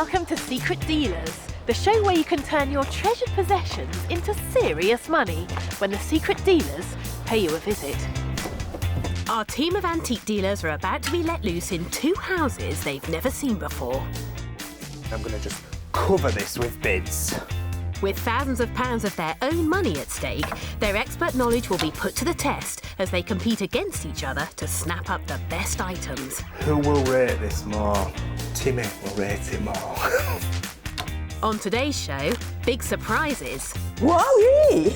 Welcome to Secret Dealers, the show where you can turn your treasured possessions into serious money when the secret dealers pay you a visit. Our team of antique dealers are about to be let loose in two houses they've never seen before. I'm going to just cover this with bids. With thousands of pounds of their own money at stake, their expert knowledge will be put to the test as they compete against each other to snap up the best items. Who will rate this more? Timmy will rate it more. On today's show, big surprises, Wowee!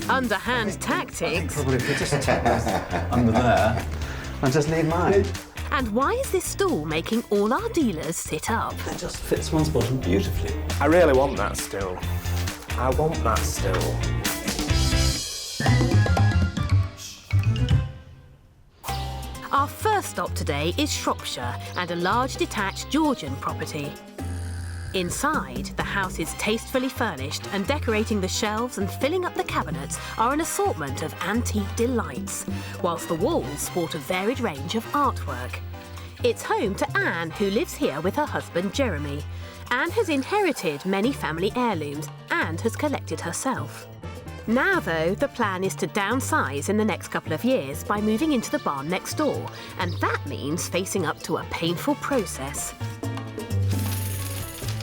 underhand tactics, Probably if you just take this under there and just leave mine. and why is this stool making all our dealers sit up? It just fits one's bottom beautifully. I really want that still. I want that still. Our first stop today is Shropshire and a large detached Georgian property. Inside, the house is tastefully furnished, and decorating the shelves and filling up the cabinets are an assortment of antique delights, whilst the walls sport a varied range of artwork. It's home to Anne, who lives here with her husband Jeremy. Anne has inherited many family heirlooms and has collected herself. Now, though, the plan is to downsize in the next couple of years by moving into the barn next door, and that means facing up to a painful process.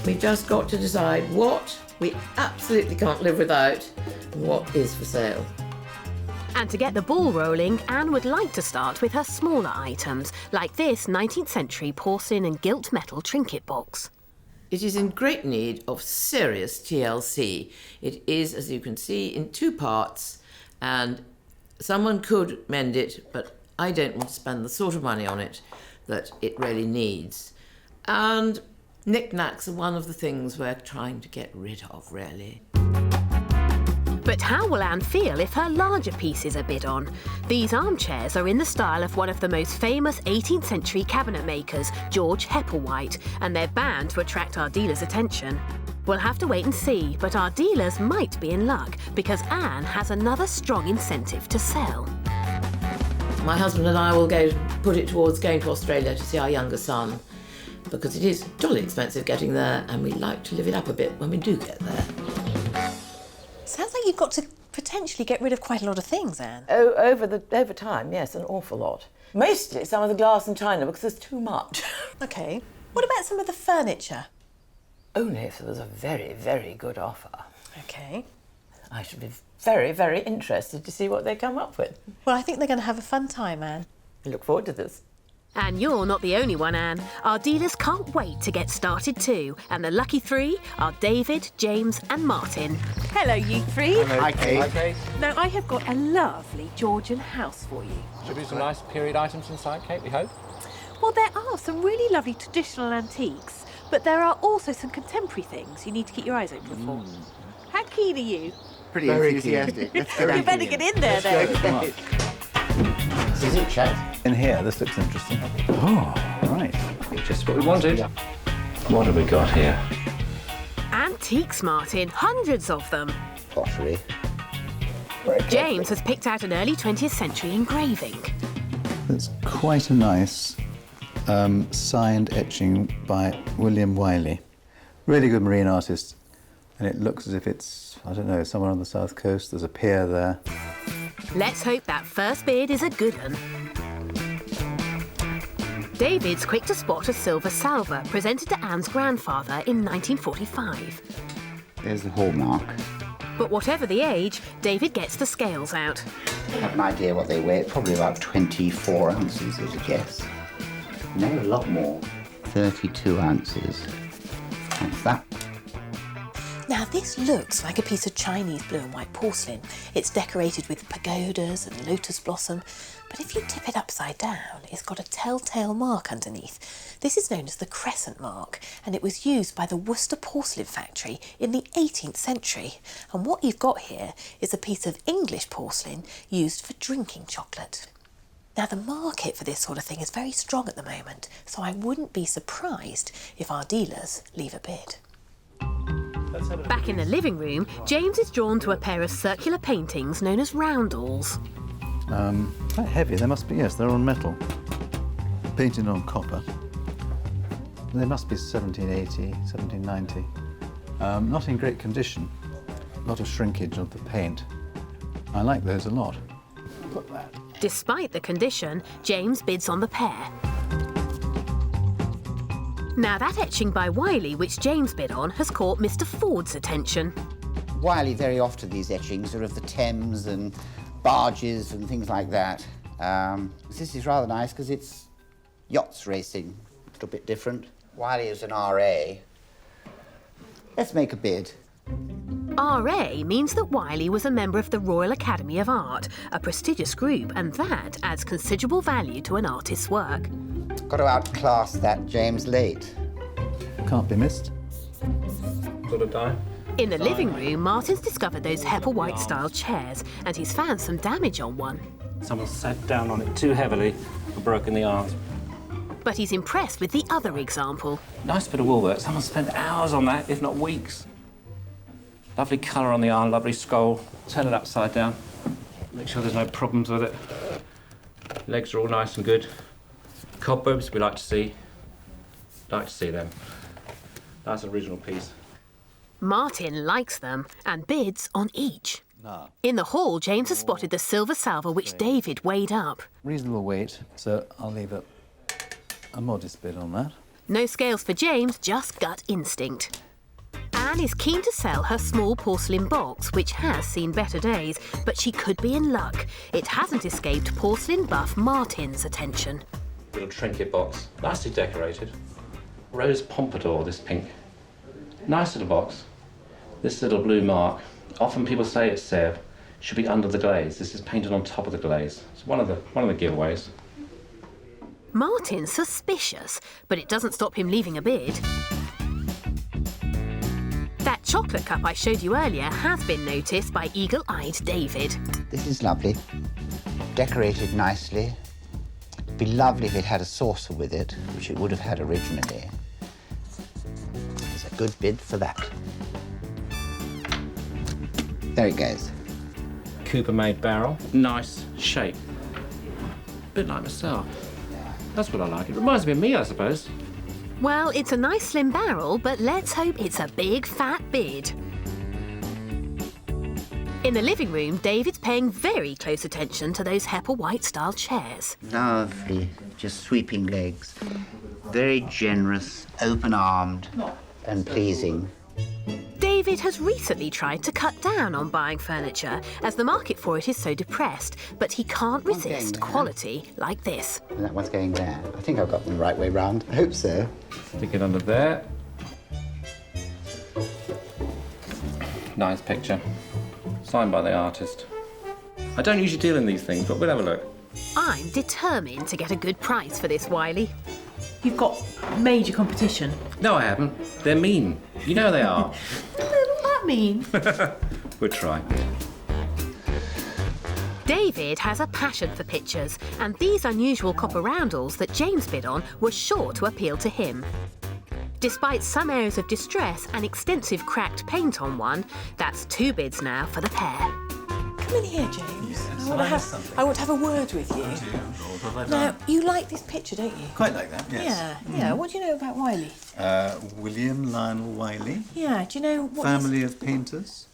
We've just got to decide what we absolutely can't live without and what is for sale. And to get the ball rolling, Anne would like to start with her smaller items, like this 19th century porcelain and gilt metal trinket box. It is in great need of serious TLC. It is, as you can see, in two parts, and someone could mend it, but I don't want to spend the sort of money on it that it really needs. And knick-knacks are one of the things we're trying to get rid of, really. But how will Anne feel if her larger pieces are bid on? These armchairs are in the style of one of the most famous 18th century cabinet makers, George Hepplewhite, and they're bound to attract our dealers' attention. We'll have to wait and see, but our dealers might be in luck because Anne has another strong incentive to sell. My husband and I will put it towards going to Australia to see our younger son, because it is jolly expensive getting there, and we like to live it up a bit when we do get there. Sounds like you've got to potentially get rid of quite a lot of things, Anne. Oh, over time, yes, an awful lot. Mostly some of the glass and china, because there's too much. OK. What about some of the furniture? Only if there was a very, very good offer. OK. I should be very, very interested to see what they come up with. Well, I think they're going to have a fun time, Anne. I look forward to this. And you're not the only one, Anne. Our dealers can't wait to get started too. And the lucky three are David, James and Martin. Hello, you three. Hello. Hi, Kate. Hi, Kate. Now, I have got a lovely Georgian house for you. Should be some nice period items inside, Kate, we hope. Well, there are some really lovely traditional antiques, but there are also some contemporary things you need to keep your eyes open for. How keen are you? Pretty enthusiastic. Let's get You better get in there, then. Is it, Chad? In here, this looks interesting. Oh, right. Just what we wanted. What have we got here? Antiques, Martin. Hundreds of them. Pottery. James has picked out an early 20th century engraving. It's quite a nice signed etching by William Wiley. Really good marine artist. And it looks as if it's, I don't know, somewhere on the south coast. There's a pier there. Let's hope that first bid is a good one. David's quick to spot a silver salver presented to Anne's grandfather in 1945. There's the hallmark. But whatever the age, David gets the scales out. I have an idea what they weigh. Probably about 24 ounces as a guess. No, a lot more. 32 ounces. That's that. Now, this looks like a piece of Chinese blue and white porcelain. It's decorated with pagodas and lotus blossom, but if you tip it upside down, it's got a telltale mark underneath. This is known as the crescent mark, and it was used by the Worcester porcelain factory in the 18th century. And what you've got here is a piece of English porcelain used for drinking chocolate. Now, the market for this sort of thing is very strong at the moment, so I wouldn't be surprised if our dealers leave a bid. Back in the living room, James is drawn to a pair of circular paintings known as roundels. Quite heavy. They must be, yes, they're on metal. Painted on copper. They must be 1780, 1790. Not in great condition. A lot of shrinkage of the paint. I like those a lot. Put that. Despite the condition, James bids on the pair. Now that etching by Wiley, which James bid on, has caught Mr. Ford's attention. Wiley, very often these etchings are of the Thames and barges and things like that. This is rather nice because it's yachts racing, a little bit different. Wiley is an RA. Let's make a bid. RA means that Wiley was a member of the Royal Academy of Art, a prestigious group, and that adds considerable value to an artist's work. Got to outclass that James Late. Can't be missed. Got a die? In the living room, Martin's discovered those Hepplewhite-style chairs, and he's found some damage on one. Someone sat down on it too heavily and broken the arms. But he's impressed with the other example. Nice bit of woolwork. Someone spent hours on that, if not weeks. Lovely colour on the arm, lovely skull. Turn it upside down. Make sure there's no problems with it. Legs are all nice and good. Cobwebs we like to see. Like to see them. Nice original piece. Martin likes them and bids on each. Ah. In the hall, James has spotted the silver salver which David weighed up. Reasonable weight, so I'll leave a modest bid on that. No scales for James, just gut instinct. Anne is keen to sell her small porcelain box, which has seen better days, but she could be in luck. It hasn't escaped porcelain buff Martin's attention. Little trinket box, nicely decorated. Rose pompadour, this pink. Nice little box. This little blue mark. Often people say it's Sèvres. Should be under the glaze. This is painted on top of the glaze. It's one of the giveaways. Martin's suspicious, but it doesn't stop him leaving a bid. That chocolate cup I showed you earlier has been noticed by eagle-eyed David. This is lovely. Decorated nicely. It'd be lovely if it had a saucer with it, which it would have had originally. There's a good bid for that. There it goes. Cooper-made barrel. Nice shape. Bit like myself. That's what I like. It reminds me of me, I suppose. Well, it's a nice slim barrel, but let's hope it's a big fat bid. In the living room, David's paying very close attention to those Hepplewhite-style chairs. Lovely, just sweeping legs. Very generous, open-armed and pleasing. David has recently tried to cut down on buying furniture as the market for it is so depressed, but he can't resist quality like this. And that one's going there. I think I've got them the right way round. I hope so. Stick it under there. Nice picture. Signed by the artist. I don't usually deal in these things, but we'll have a look. I'm determined to get a good price for this, Wiley. You've got major competition. No, I haven't. They're mean. You know they are. What does that mean? We'll try. David has a passion for pictures, and these unusual copper roundels that James bid on were sure to appeal to him. Despite some areas of distress and extensive cracked paint on one, that's 2 bids now for the pair. Come in here, James. I want to have a word with you. Now, you like this picture, don't you? Quite like that, yes. Yeah. What do you know about Wiley? William Lionel Wiley. Yeah, do you know what Family of painters,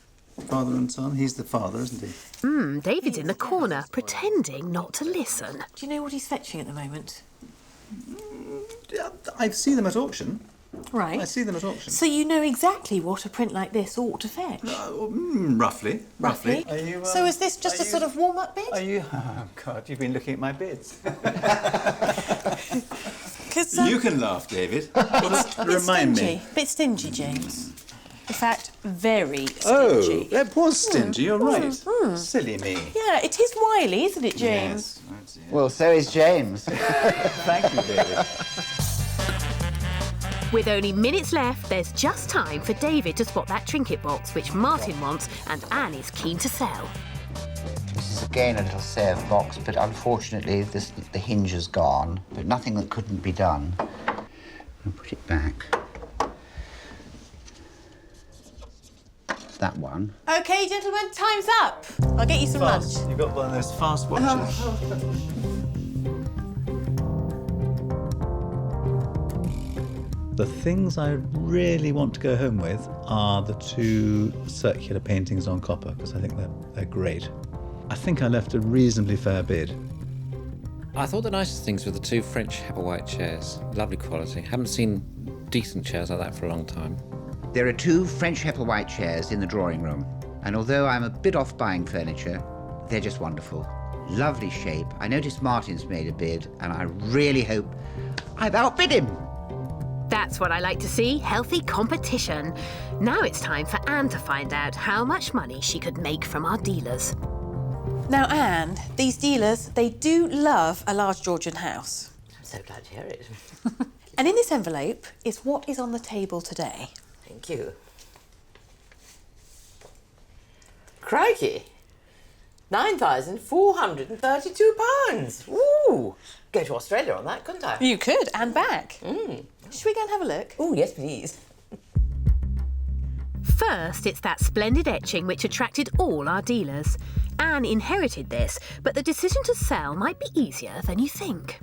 father and son. He's the father, isn't he? David's in the corner, pretending not to listen. Do you know what he's fetching at the moment? I see them at auction. Right. I see them at auction. So you know exactly what a print like this ought to fetch? Roughly. Are you, so is this just a sort of warm-up bid? Are you... Oh, God, you've been looking at my bids. You can laugh, David. Remind me. Bit stingy, James. In fact, very stingy. Oh, that was stingy, you're right. Silly me. Yeah, it is Wiley, isn't it, James? Yes. Well, so is James. Thank you, David. With only minutes left, there's just time for David to spot that trinket box which Martin wants and Anne is keen to sell. This is again a little Sèvres box, but unfortunately the hinge is gone. But nothing that couldn't be done. I'll put it back. That one. OK, gentlemen, time's up. I'll get you some lunch. You've got one of those fast watches. The things I really want to go home with are the 2 circular paintings on copper, because I think they're great. I think I left a reasonably fair bid. I thought the nicest things were the 2 French Hepplewhite chairs. Lovely quality. Haven't seen decent chairs like that for a long time. There are 2 French Hepplewhite chairs in the drawing room, and although I'm a bit off buying furniture, they're just wonderful. Lovely shape. I noticed Martin's made a bid, and I really hope I've outbid him. That's what I like to see, healthy competition. Now it's time for Anne to find out how much money she could make from our dealers. Now, Anne, these dealers, they do love a large Georgian house. I'm so glad to hear it. And in this envelope is what is on the table today. Thank you. Crikey! £9,432. Ooh! Go to Australia on that, couldn't I? You could, and back. Should we go and have a look? Oh, yes, please. First, it's that splendid etching which attracted all our dealers. Anne inherited this, but the decision to sell might be easier than you think.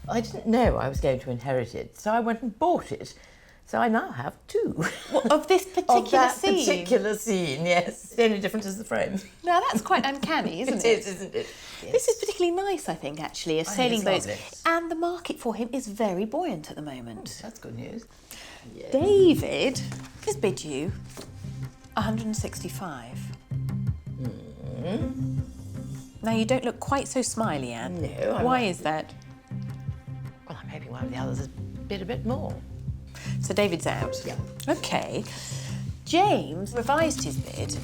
I didn't know I was going to inherit it, so I went and bought it. So I now have 2. Of this particular Of that scene? particular scene, yes. The only difference is the frame. Now, that's quite uncanny, isn't it? It is, isn't it? Yes. This is particularly nice, I think, actually, as sailing it's boats. lovely. And the market for him is very buoyant at the moment. That's good news. Yeah. David has bid you 165. Now, you don't look quite so smiley, Anne. No, I'm Why not. is that? Well, I'm hoping one of the others has bid a bit more. So David's out? Yeah. OK. James revised his bid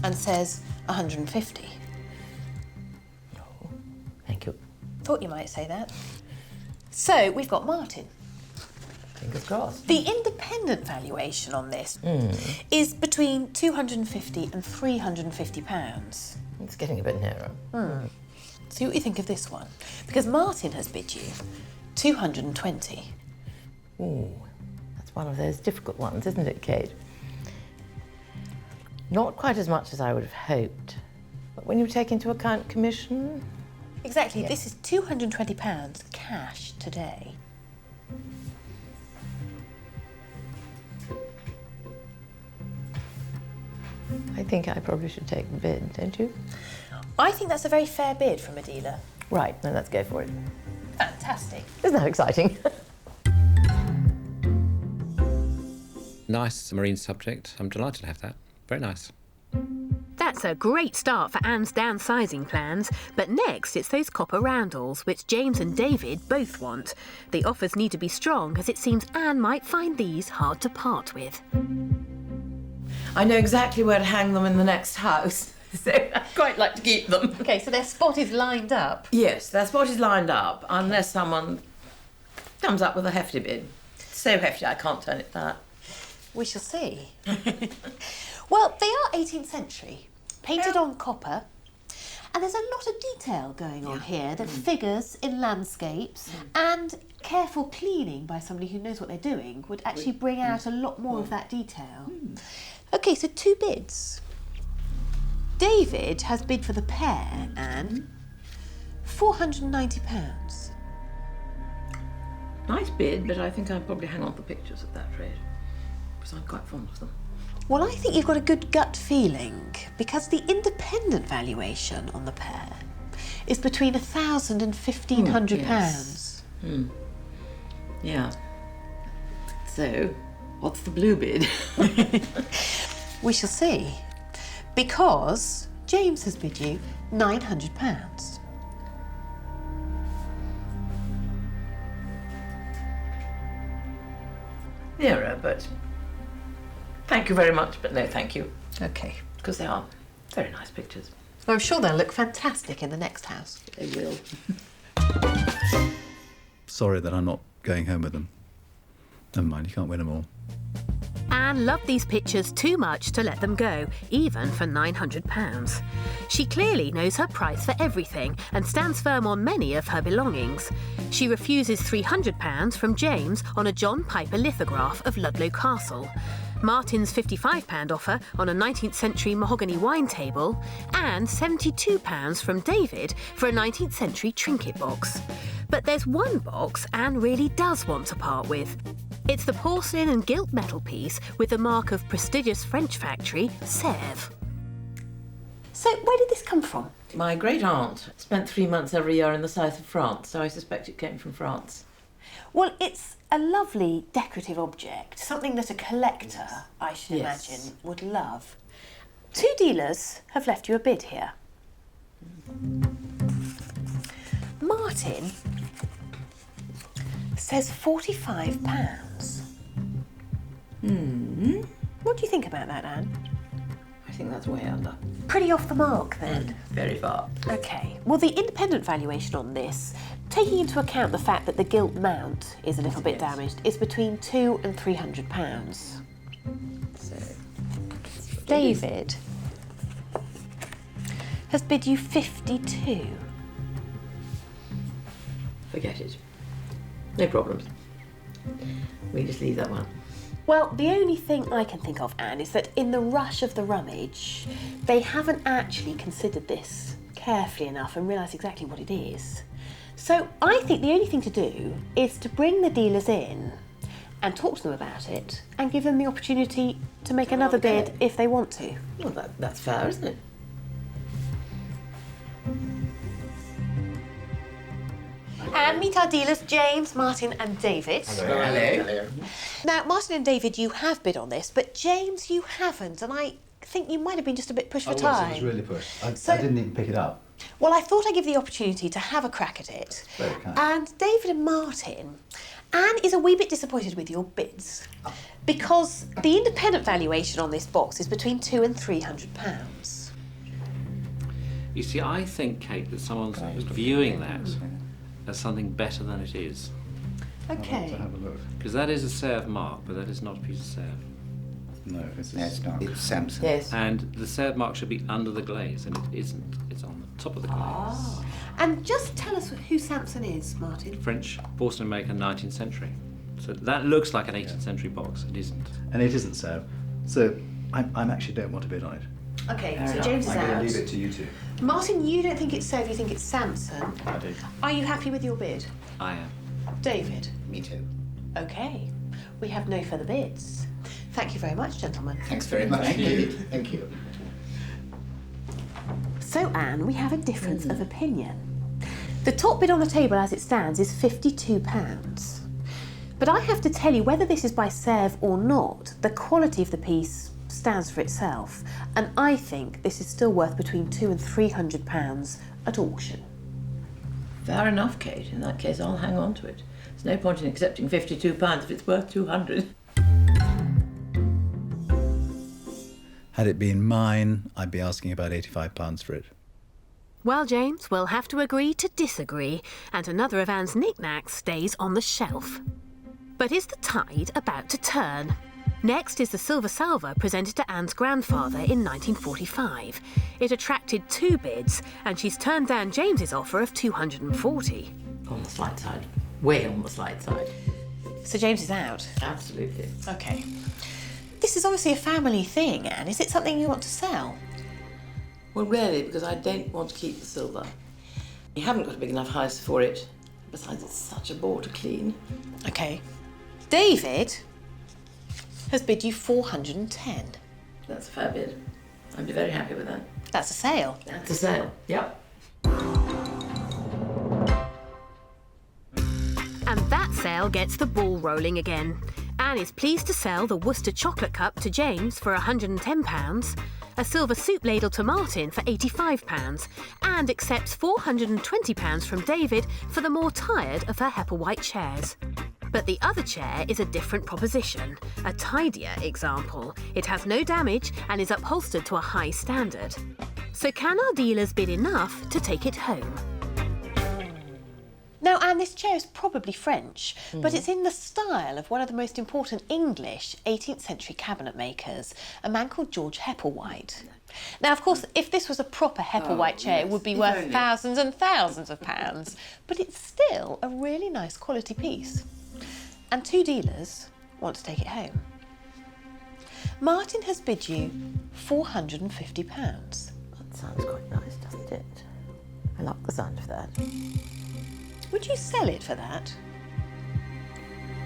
and says 150. Thank you. Thought you might say that. So we've got Martin. Fingers crossed. The independent valuation on this is between £250 and £350. It's getting a bit nearer. See what you think of this one. Because Martin has bid you 220. Ooh, that's one of those difficult ones, isn't it, Kate? Not quite as much as I would have hoped. But when you take into account commission... Exactly. This is £220 cash today. I think I probably should take the bid, don't you? I think that's a very fair bid from a dealer. Right, then let's go for it. Fantastic. Isn't that exciting? Nice marine subject. I'm delighted to have that. Very nice. That's a great start for Anne's downsizing plans, but next it's those copper roundels, which James and David both want. The offers need to be strong, as it seems Anne might find these hard to part with. I know exactly where to hang them in the next house, so I'd quite like to keep them. OK, so their spot is lined up. Yes, their spot is lined up, unless someone comes up with a hefty bid. So hefty I can't turn it down. We shall see. Well, they are 18th century, painted on copper, and there's a lot of detail going on here. The figures in landscapes and careful cleaning by somebody who knows what they're doing would actually bring out a lot more of that detail. OK, so 2 bids. David has bid for the pair, Anne, £490. Nice bid, but I think I'd probably hang on for pictures at that rate, because I'm quite fond of them. Well, I think you've got a good gut feeling, because the independent valuation on the pair is between £1,000 and £1,500. Yes. Yeah. So, what's the blue bid? We shall see, because James has bid you £900. Nearer, but thank you very much, but no thank you, OK. because they are very nice pictures. I'm sure they'll look fantastic in the next house. They will. Sorry that I'm not going home with them. Never mind, you can't win them all. Anne loved these pictures too much to let them go, even for £900. She clearly knows her price for everything and stands firm on many of her belongings. She refuses £300 from James on a John Piper lithograph of Ludlow Castle, Martin's £55 offer on a 19th century mahogany wine table, and £72 from David for a 19th century trinket box. But there's one box Anne really does want to part with. It's the porcelain and gilt metal piece with the mark of prestigious French factory, Sèvres. So where did this come from? My great aunt spent 3 months every year in the south of France, so I suspect it came from France. Well, it's a lovely decorative object, something that a collector, I should Yes. imagine, would love. 2 dealers have left you a bid here. Martin says £45. What do you think about that, Anne? I think that's way under. Pretty off the mark, then. Very far. OK. Well, the independent valuation on this, taking into account the fact that the gilt mount is a little bit damaged, is between £200 and £300. So, David has bid you 52. forget it. No problems. We just leave that one. Well, the only thing I can think of, Anne, is that in the rush of the rummage, they haven't actually considered this carefully enough and realised exactly what it is. So I think the only thing to do is to bring the dealers in and talk to them about it and give them the opportunity to make another bid if they want to. Well, that's fair, isn't it? And meet our dealers, James, Martin and David. Hello. Now, Martin and David, you have bid on this, but James, you haven't, and I think you might have been just a bit pushed for time. It was really pushed. I So- didn't even pick it up. Well, I thought I'd give the opportunity to have a crack at it. Very kind. And David and Martin, Anne is a wee bit disappointed with your bids because the independent valuation on this box is between £200 and £300. You see, I think, Kate, that someone's viewing that as something better than it is. Okay. To have a look. Because that is a Sèvres mark, but that is not a piece of Sèvres. No, it's No, it's not. It's Samson. Yes. And the Sèvres mark should be under the glaze, and it isn't. It's on the top of the glaze. And just tell us who Samson is, Martin. French porcelain maker, 19th century. So that looks like an 18th century box. It isn't. And it isn't so. So I'm actually don't want to bid on it. Okay, so enough. James is I'm going out. to leave it to you two. Martin, you don't think it's Sèvres, you think it's Samson. I do. Are you happy with your bid? I am. David? Me too. Okay. We have no further bids. Thank you very much, gentlemen. Thanks very much. Thank you. So, Anne, we have a difference of opinion. The top bid on the table as it stands is £52. But I have to tell you, whether this is by Sèvres or not, the quality of the piece stands for itself. And I think this is still worth between £200 and £300 at auction. Fair enough, Kate. In that case, I'll hang on to it. There's no point in accepting £52 if it's worth 200. Had it been mine, I'd be asking about £85 for it. Well, James, we'll have to agree to disagree, and another of Anne's knickknacks stays on the shelf. But is the tide about to turn? Next is the silver salver presented to Anne's grandfather in 1945. It attracted 2 bids, and she's turned down James's offer of 240. On the slight side. Way on the slight side. So James is out. Absolutely. Okay. This is obviously a family thing, Anne. Is it something you want to sell? Well, really, because I don't want to keep the silver. You haven't got a big enough house for it. Besides, it's such a bore to clean. Okay. David has bid you 410. That's a fair bid. I'd be very happy with that. That's a sale. That's a sale. Yep. And that sale gets the ball rolling again. Anne is pleased to sell the Worcester chocolate cup to James for £110, a silver soup ladle to Martin for £85, and accepts £420 from David for the more tired of her Hepplewhite chairs. But the other chair is a different proposition, a tidier example. It has no damage and is upholstered to a high standard. So can our dealers bid enough to take it home? Now, Anne, this chair is probably French, but it's in the style of one of the most important English 18th century cabinet makers, a man called George Hepplewhite. Now, of course, if this was a proper Hepplewhite chair, it would be worth thousands and thousands of pounds, but it's still a really nice quality piece. And 2 dealers want to take it home. Martin has bid you £450. That sounds quite nice, doesn't it? I like the sound of that. Would you sell it for that?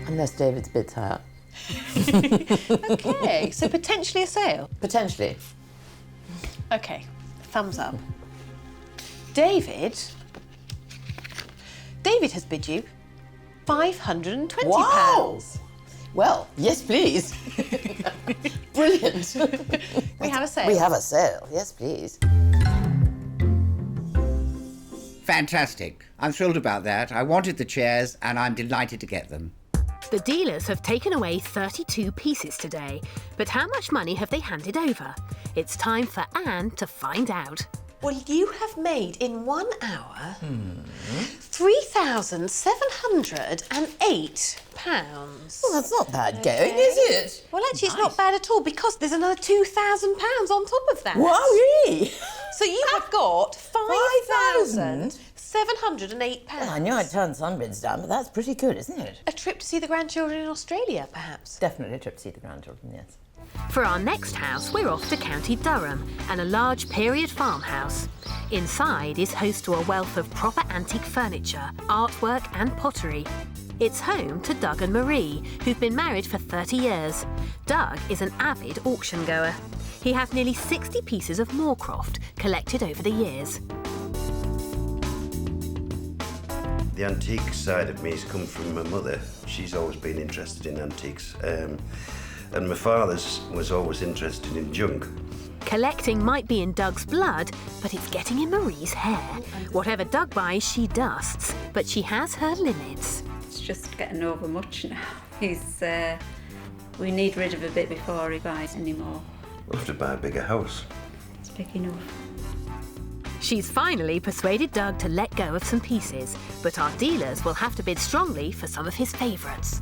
Unless David's bids higher. Okay, so potentially a sale. Potentially. Okay, thumbs up. David has bid you £520. Well, yes, please. Brilliant. We have a sale. We have a sale. Yes, please. Fantastic. I'm thrilled about that. I wanted the chairs and I'm delighted to get them. The dealers have taken away 32 pieces today, but how much money have they handed over? It's time for Anne to find out. Well, you have made in 1 hour £3,708. Well, that's not bad going, is it? Well, actually, it's not bad at all because there's another £2,000 on top of that. Wowee! So you have got £5,708. Well, I knew I'd turn some bids down, but that's pretty good, isn't it? A trip to see the grandchildren in Australia, perhaps? Definitely a trip to see the grandchildren, yes. For our next house, we're off to County Durham and a large period farmhouse. Inside is host to a wealth of proper antique furniture, artwork and pottery. It's home to Doug and Marie, who've been married for 30 years. Doug is an avid auction goer. He has nearly 60 pieces of Moorcroft collected over the years. The antique side of me has come from my mother. She's always been interested in antiques. And my father's was always interested in junk. Collecting might be in Doug's blood, but it's getting in Marie's hair. Whatever Doug buys, she dusts, but she has her limits. It's just getting over much now. We need rid of a bit before he buys any more. We'll have to buy a bigger house. It's big enough. She's finally persuaded Doug to let go of some pieces, but our dealers will have to bid strongly for some of his favourites.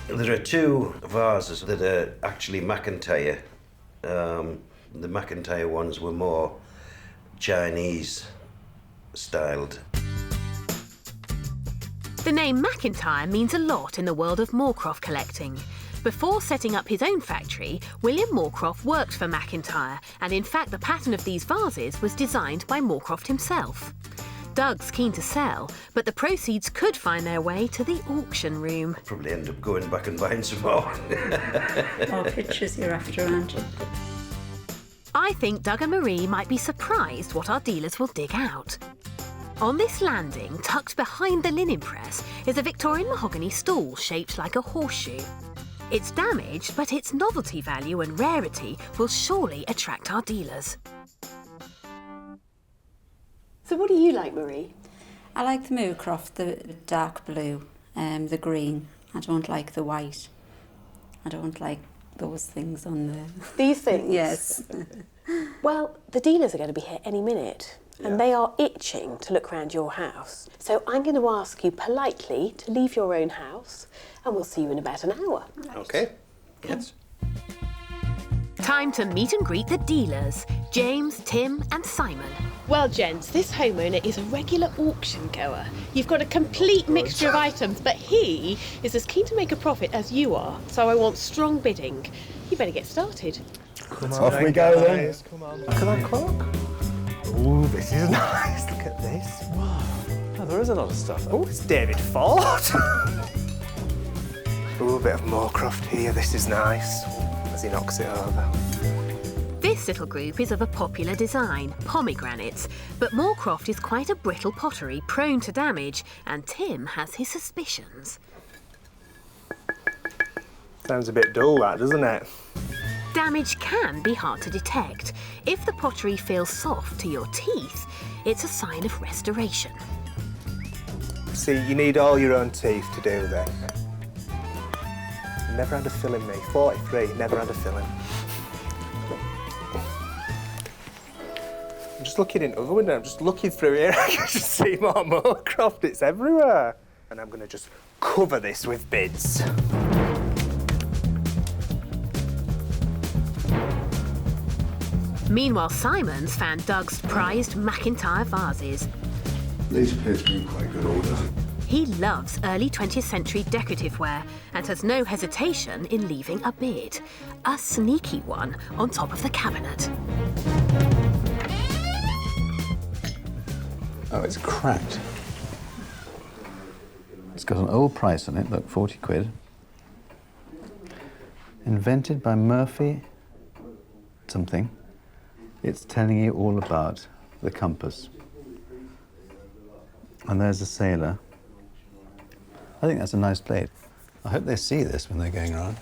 There are 2 vases that are actually McIntyre. The McIntyre ones were more Chinese styled. The name McIntyre means a lot in the world of Moorcroft collecting. Before setting up his own factory, William Moorcroft worked for McIntyre, and in fact the pattern of these vases was designed by Moorcroft himself. Doug's keen to sell, but the proceeds could find their way to the auction room. Probably end up going back and buying some more. More pictures you're after, aren't you? I think Doug and Marie might be surprised what our dealers will dig out. On this landing, tucked behind the linen press, is a Victorian mahogany stool shaped like a horseshoe. It's damaged, but its novelty value and rarity will surely attract our dealers. So what do you like, Marie? I like the Moorcroft, the dark blue, the green. I don't like the white. I don't like those things on the... These things? Yes. Well, the dealers are going to be here any minute, and they are itching to look around your house. So I'm going to ask you politely to leave your own house, and we'll see you in about an hour. OK. Yes. Time to meet and greet the dealers, James, Tim and Simon. Well, gents, this homeowner is a regular auction goer. You've got a complete mixture of items, but he is as keen to make a profit as you are, so I want strong bidding. You better get started. Come on, Off we go then. Come on. Look at that clock. Ooh, this is nice. Look at this. Wow. Oh, there is a lot of stuff. Oh, it's David Ford. Ooh, a bit of Moorcroft here. This is nice. As he knocks it over. This little group is of a popular design, pomegranates, but Moorcroft is quite a brittle pottery prone to damage, and Tim has his suspicions. Sounds a bit dull, that, doesn't it? Damage can be hard to detect. If the pottery feels soft to your teeth, it's a sign of restoration. See, you need all your own teeth to do this. Never had a filling, me. 43, never had a filling. I'm just looking into the window, I'm just looking through here, I can just see more Moorcroft, it's everywhere. And I'm going to just cover this with bids. Meanwhile, Simon's found Doug's prized McIntyre vases. These appear to be in quite good order. He loves early 20th century decorative ware and has no hesitation in leaving a bid. A sneaky one on top of the cabinet. Oh, it's cracked. got an old price on it, look, 40 quid. Invented by Murphy something. It's telling you all about the compass. And there's a sailor. I think that's a nice plate. I hope they see this when they're going around.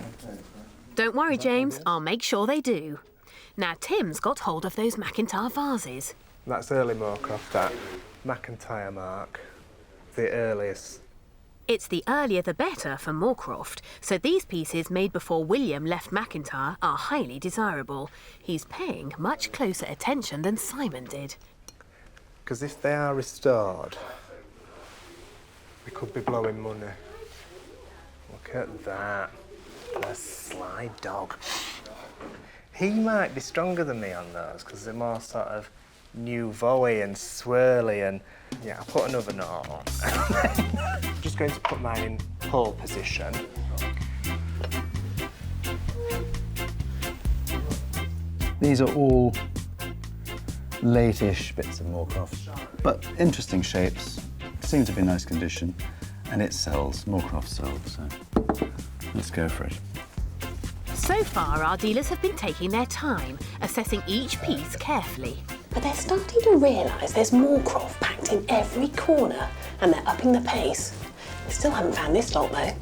Don't worry, James, I'll make sure they do. Now, Tim's got hold of those McIntyre vases. That's early Moorcroft, that. McIntyre mark. The earliest. It's the earlier the better for Moorcroft, so these pieces made before William left McIntyre are highly desirable. He's paying much closer attention than Simon did. Because if they are restored, we could be blowing money. Look at that. The sly dog. He might be stronger than me on those because they're more sort of nouveau-y and swirly and... Yeah, I'll put another knot on. I'm just going to put mine in pole position. These are all late-ish bits of Moorcroft, but interesting shapes, seem to be in nice condition, and it sells. Moorcroft sells, so let's go for it. So far, our dealers have been taking their time, assessing each piece carefully. But they're starting to realise there's Moorcroft packed in every corner, and they're upping the pace. We still haven't found this lot, though.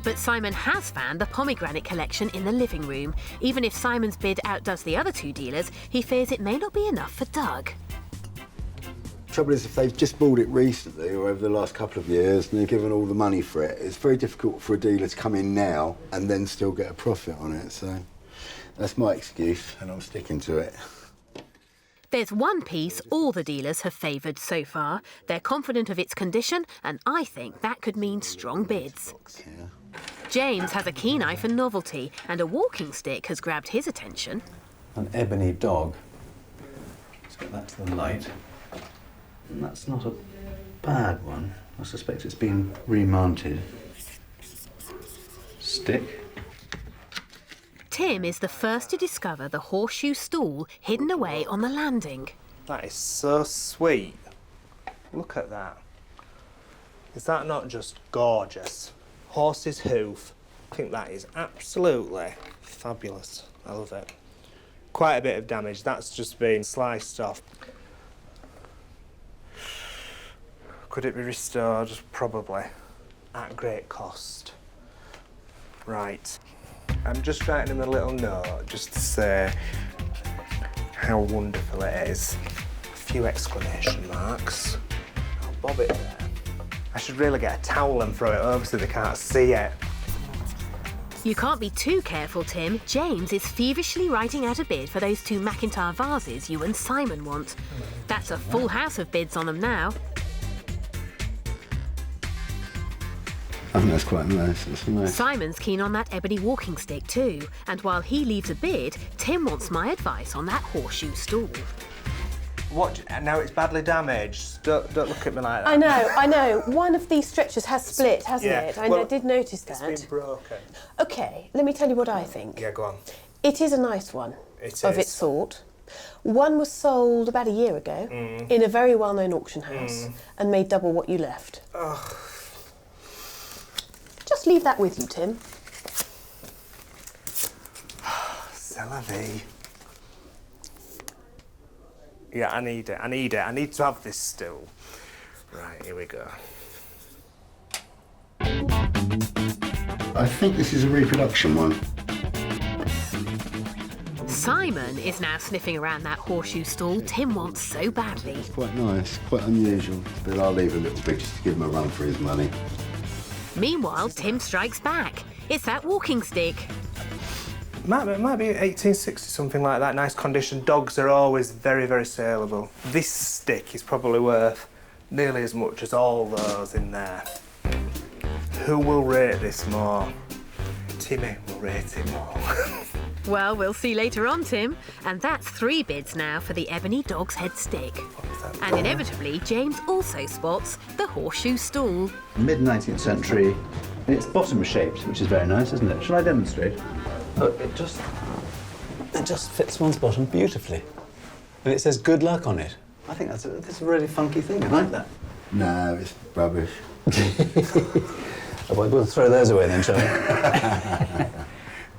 But Simon has found the pomegranate collection in the living room. Even if Simon's bid outdoes the other two dealers, he fears it may not be enough for Doug. Trouble is, if they've just bought it recently or over the last couple of years and they're given all the money for it, it's very difficult for a dealer to come in now and then still get a profit on it. So that's my excuse, and I'm sticking to it. There's one piece all the dealers have favoured so far. They're confident of its condition, and I think that could mean strong bids. James has a keen eye for novelty, and a walking stick has grabbed his attention. An ebony dog. Let's get that to the light. And that's not a bad one. I suspect it's been remounted. Stick. Tim is the first to discover the horseshoe stool hidden away on the landing. That is so sweet. Look at that. Is that not just gorgeous? Horse's hoof. I think that is absolutely fabulous. I love it. Quite a bit of damage. That's just been sliced off. Could it be restored? Probably. At great cost. Right. I'm just writing him a little note just to say how wonderful it is. A few exclamation marks. I'll bob it there. I should really get a towel and throw it over so they can't see it. You can't be too careful, Tim. James is feverishly writing out a bid for those two McIntyre vases you and Simon want. That's a full house of bids on them now. I think that's quite nice. That's nice. Simon's keen on that ebony walking stick too, and while he leaves a bid, Tim wants my advice on that horseshoe stool. What? Now it's badly damaged. Don't look at me like that. I know. One of these stretchers has split, hasn't it? I did notice that. It's been broken. OK, let me tell you what I think. Yeah, go on. It is a nice one. It of is. its sort. One was sold about a year ago in a very well-known auction house and made double what you left. Ugh. Just leave that with you, Tim. C'est la vie. Yeah, I need it. I need to have this stool. Right, here we go. I think this is a reproduction one. Simon is now sniffing around that horseshoe stool Tim wants so badly. It's quite nice, quite unusual, but I'll leave a little bit just to give him a run for his money. Meanwhile, Tim strikes back. It's that walking stick. It might be 1860, something like that. Nice condition. Dogs are always very, very saleable. This stick is probably worth nearly as much as all those in there. Who will rate this more? Timmy will rate it more. Well, we'll see later on, Tim. And that's 3 bids now for the ebony dog's head stick. And inevitably, James also spots the horseshoe stool. Mid-19th century. And it's bottom-shaped, which is very nice, isn't it? Shall I demonstrate? Look, it just fits one's bottom beautifully. And it says good luck on it. I think that's a really funky thing. I like that. No, it's rubbish. We'll throw those away then, shall we?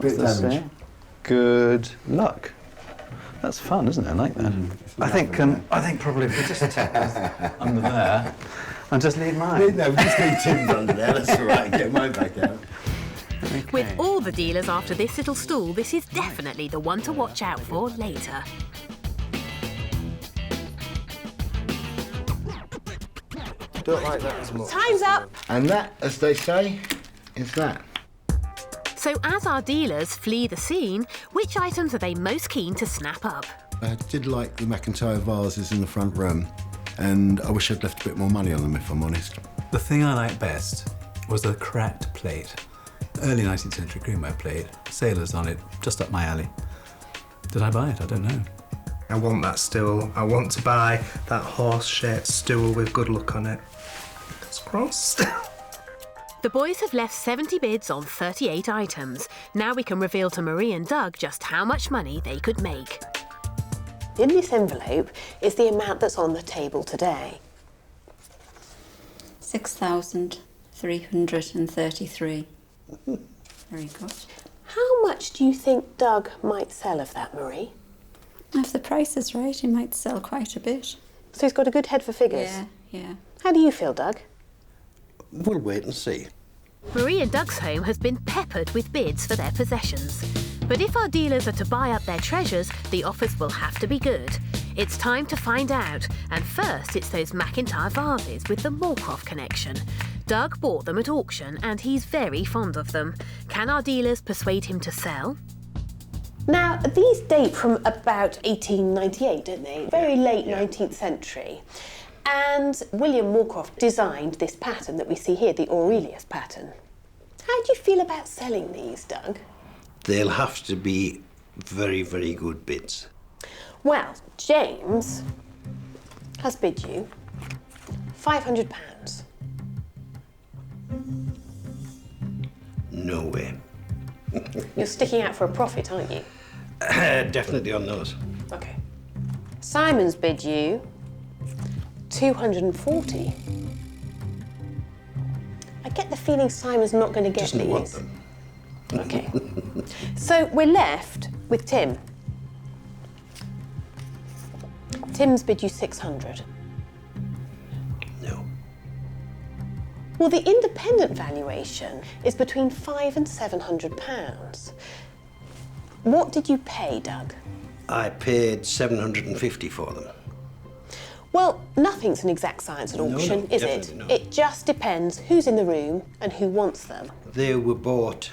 Bit damage. Good luck. That's fun, isn't it? I like that. I think probably if we just take under there and just leave mine. No, we just need Tim's under there. That's all right. Get mine back out. Okay. With all the dealers after this little stall, this is definitely the one to watch out for later. Don't like that as much. Time's up. And that, as they say, is that. So as our dealers flee the scene, which items are they most keen to snap up? I did like the McIntyre vases in the front room, and I wish I'd left a bit more money on them, if I'm honest. The thing I liked best was the cracked plate. Early 19th century greenware plate, sailors on it, just up my alley. Did I buy it? I don't know. I want that stool. I want to buy that horse-shaped stool with good luck on it. Fingers crossed. The boys have left 70 bids on 38 items. Now we can reveal to Marie and Doug just how much money they could make. In this envelope is the amount that's on the table today. 6,333. Very good. How much do you think Doug might sell of that, Marie? If the price is right, he might sell quite a bit. So he's got a good head for figures? Yeah. How do you feel, Doug? We'll wait and see. Marie and Doug's home has been peppered with bids for their possessions. But if our dealers are to buy up their treasures, the offers will have to be good. It's time to find out. And first, it's those McIntyre vases with the Moorcroft connection. Doug bought them at auction and he's very fond of them. Can our dealers persuade him to sell? Now, these date from about 1898, don't they? Very late 19th century. And William Moorcroft designed this pattern that we see here, the Aurelius pattern. How do you feel about selling these, Doug? They'll have to be very, very good bids. Well, James has bid you £500. No way. You're sticking out for a profit, aren't you? Definitely on those. Okay. Simon's bid you 240. I get the feeling Simon's not going to get Doesn't these. want them. Okay. So we're left with Tim. Tim's bid you 600. No. Well, the independent valuation is between £500 and £700. What did you pay, Doug? I paid 750 for them. Well, nothing's an exact science at auction, is it? definitely not. It just depends who's in the room and who wants them. They were bought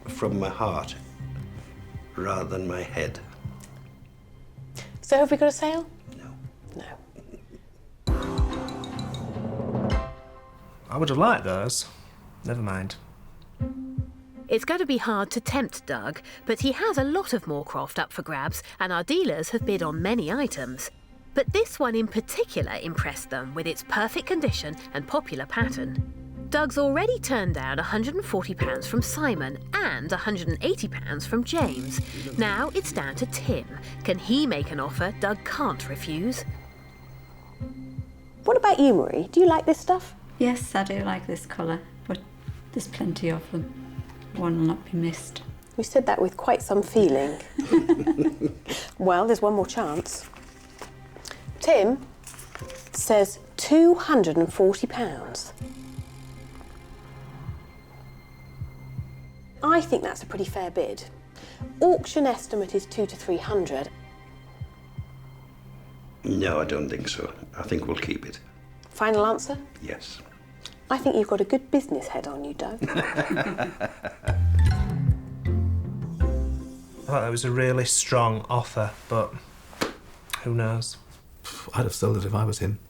from my heart rather than my head. So have we got a sale? No. No. I would have liked those. Never mind. It's going to be hard to tempt Doug, but he has a lot of Moorcroft up for grabs and our dealers have bid on many items. But this one in particular impressed them with its perfect condition and popular pattern. Doug's already turned down £140 from Simon and £180 from James. Now it's down to Tim. Can he make an offer Doug can't refuse? What about you, Marie? Do you like this stuff? Yes, I do like this colour, but there's plenty of them. One will not be missed. You said that with quite some feeling. Well, there's one more chance. Tim says £240. I think that's a pretty fair bid. Auction estimate is 200 to 300. No, I don't think so. I think we'll keep it. Final answer? Yes. I think you've got a good business head on you, Doug. I thought that was a really strong offer, but who knows? I'd have sold it if I was him.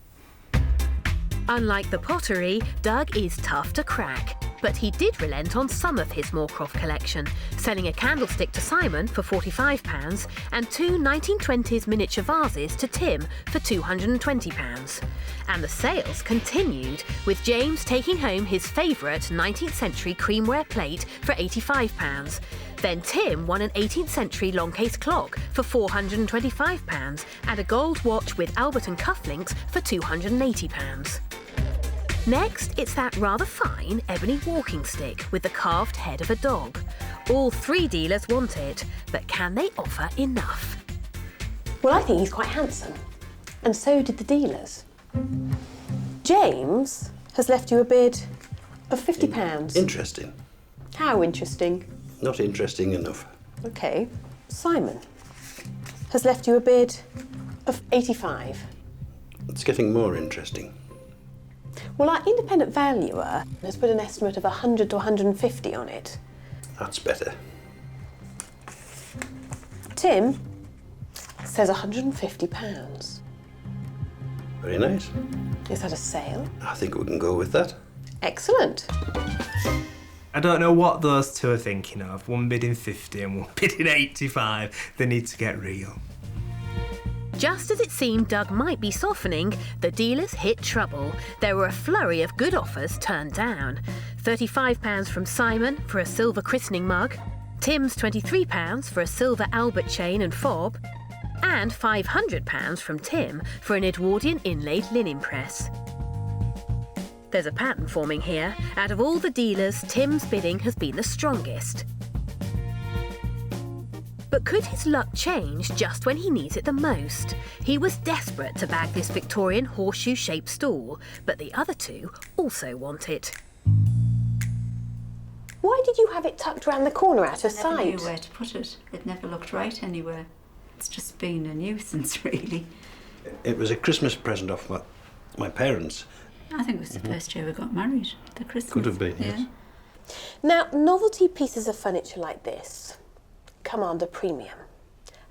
Unlike the pottery, Doug is tough to crack. But he did relent on some of his Moorcroft collection, selling a candlestick to Simon for £45 and two 1920s miniature vases to Tim for £220. And the sales continued, with James taking home his favourite 19th century creamware plate for £85. Then Tim won an 18th century long case clock for £425 and a gold watch with Alberton cufflinks for £280. Next, it's that rather fine ebony walking stick with the carved head of a dog. All 3 dealers want it, but can they offer enough? Well, I think he's quite handsome, and so did the dealers. James has left you a bid of £50. Interesting. How interesting? Not interesting enough. OK. Simon has left you a bid of £85. It's getting more interesting. Well, our independent valuer has put an estimate of 100 to 150 on it. That's better. Tim says £150. Very nice. Is that a sale? I think we can go with that. Excellent. I don't know what those two are thinking of. One bidding 50 and one bidding 85. They need to get real. Just as it seemed Doug might be softening, the dealers hit trouble. There were a flurry of good offers turned down. £35 from Simon for a silver christening mug, Tim's £23 for a silver Albert chain and fob, and £500 from Tim for an Edwardian inlaid linen press. There's a pattern forming here. Out of all the dealers, Tim's bidding has been the strongest. But could his luck change just when he needs it the most? He was desperate to bag this Victorian horseshoe-shaped stool, but the other two also want it. Why did you have it tucked round the corner out of I never sight? knew where to put it. It never looked right anywhere. It's just been a nuisance, really. It was a Christmas present off my parents. I think it was the first year we got married, the Christmas. Could have been, yes. Now, novelty pieces of furniture like this command a premium.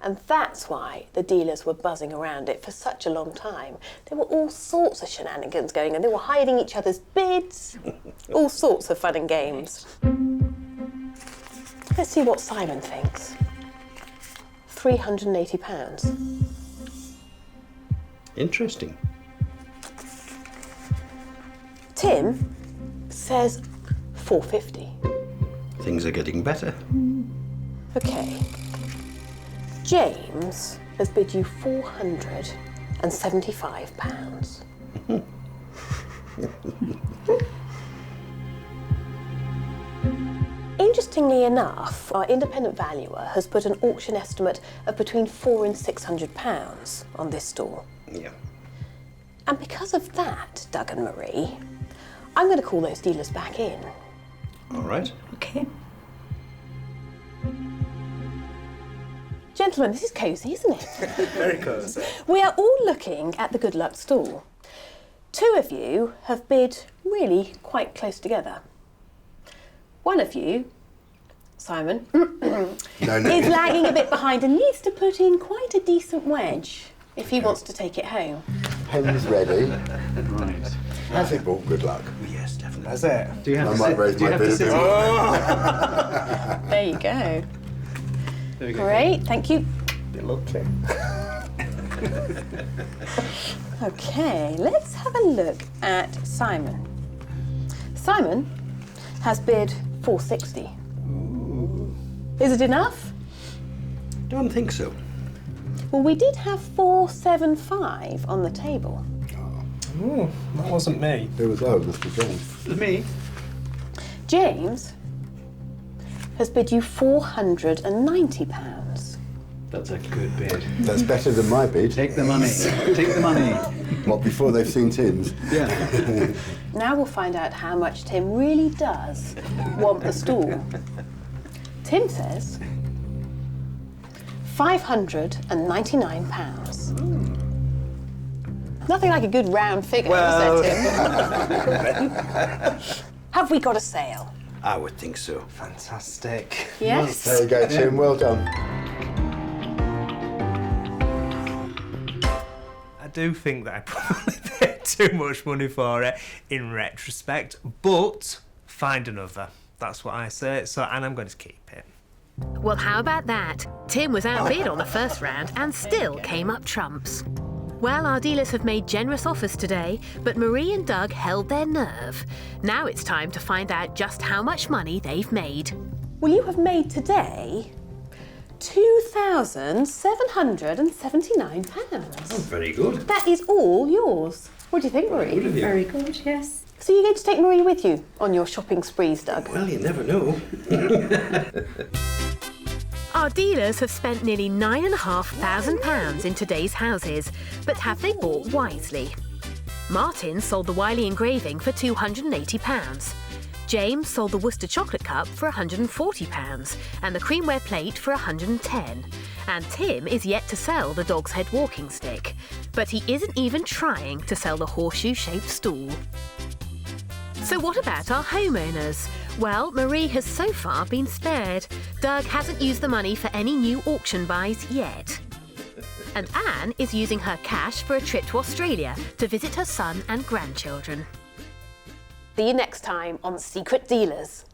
And that's why the dealers were buzzing around it for such a long time. There were all sorts of shenanigans going on. They were hiding each other's bids, all sorts of fun and games. Let's see what Simon thinks. £380. Interesting. Tim says £450. Things are getting better. OK. James has bid you £475. Interestingly enough, our independent valuer has put an auction estimate of between £400 and £600 on this stall. Yeah. And because of that, Doug and Marie, I'm going to call those dealers back in. All right. OK. Gentlemen, this is cosy, isn't it? Very cosy. We are all looking at the good luck stall. 2 of you have bid really quite close together. One of you, Simon, is lagging a bit behind and needs to put in quite a decent wedge if he wants to take it home. Pen's ready. Right. Has it brought good luck? Yes, definitely. That's it. Do you have I to might sit? raise Do you my have to bid a sit? bit. There you go. There we go. Great, thank you. You're lucky. OK, let's have a look at Simon. Simon has bid £460. Is it enough? Don't think so. Well, we did have £475 on the table. Ooh, that wasn't me. It was Mr. James. Me? James has bid you £490. That's a good bid. That's better than my bid. Take the money. Take the money. What, before they've seen Tim's? Yeah. Now we'll find out how much Tim really does want the stool. Tim says £599. Nothing like a good round figure, is there, Tim? Have we got a sale? I would think so. Fantastic. Yes. There you go, Tim. Well done. I do think that I probably paid too much money for it in retrospect, but find another. That's what I say. And I'm going to keep it. Well, how about that? Tim was outbid on the first round and still came up trumps. Well, our dealers have made generous offers today, but Marie and Doug held their nerve. Now it's time to find out just how much money they've made. Well, you have made today £2,779. Very good. That is all yours. What do you think, Marie? Very good, yes. So you're going to take Marie with you on your shopping sprees, Doug? Well, you never know. Our dealers have spent nearly £9,500 in today's houses, but have they bought wisely? Martin sold the Wiley engraving for £280. James sold the Worcester chocolate cup for £140 and the creamware plate for £110. And Tim is yet to sell the dog's head walking stick, but he isn't even trying to sell the horseshoe-shaped stool. So what about our homeowners? Well, Marie has so far been spared. Doug hasn't used the money for any new auction buys yet. And Anne is using her cash for a trip to Australia to visit her son and grandchildren. See you next time on Secret Dealers.